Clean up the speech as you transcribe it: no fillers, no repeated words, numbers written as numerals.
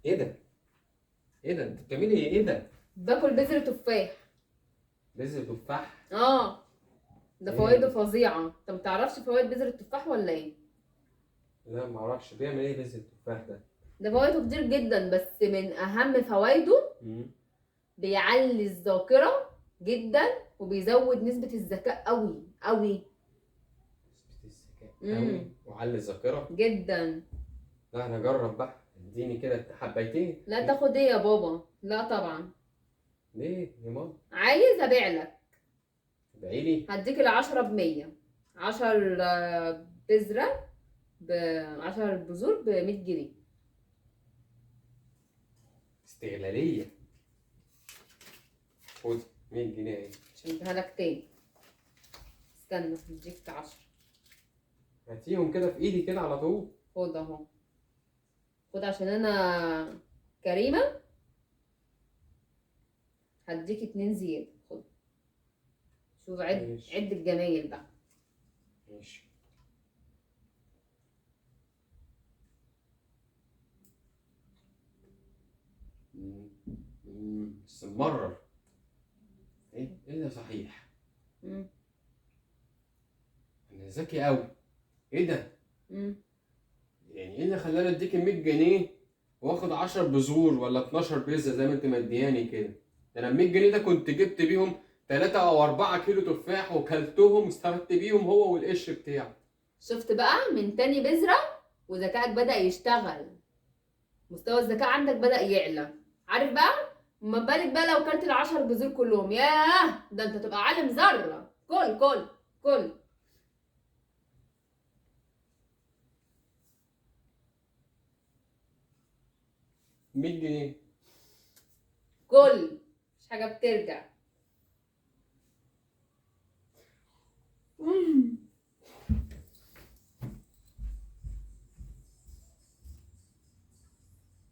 ايه ده؟ ايه ده؟ انت بتعملي ايه ده؟ باكل بذر تفاح. بذر تفاح؟ اه، ده ايه فوائده ده؟ فظيعه. انت متعرفش فوائد بذر التفاح ولا ايه؟ لا معرفش بيعمل ايه بذر التفاح ده. ده فوائده كتير جدا، بس من اهم فوائده مم. بيعلي الذاكره جدا، وبيزود نسبه الذكاء قوي قوي. نسبة الذكاء امم قوي وعلي الذاكرة. جدا. لا انا اجرب بقى، اديني كده حبيتين. لا تاخد ايه يا بابا؟ لا طبعا. ليه يا ماما؟ عايز ابيع لك؟ ادعيلي. هديك العشرة ب100. 10 بذرة ب10 بذور ب100 جنيه. استغلالية. خد 100 جنيه اهي. عشان اديها لك تاني. استنى هديك 10. هاتيهم كده في ايدي كده على طول. خد اهو. خد عشان انا كريمة. هديك 2 زيادة. خد. شوف، عد ماشي. عد الجمايل بقى. ماشي. بس ممرر. ايه ده صحيح؟ مم. انا ذكي قوي. ايه ده؟ مم. يعني ايه اللي خلاني اديك 100 جنيه واخد 10 بذور ولا 12 بيزا زي ما انت مدياني كده؟ ده انا ال 100 جنيه ده كنت جبت بيهم 3 او 4 كيلو تفاح وكلتهم واستفدت بيهم هو والقش بتاعه. شفت بقى؟ من تاني بذرة وذكائك بدأ يشتغل. مستوى الذكاء عندك بدأ يعلى. عارف بقى؟ ما بالك بقى لو كلت ال10 بذور كلهم؟ ياه، ده انت تبقى عالم ذرة. كل كل كل. 100 جنيه. كل. مش حاجة بترجع.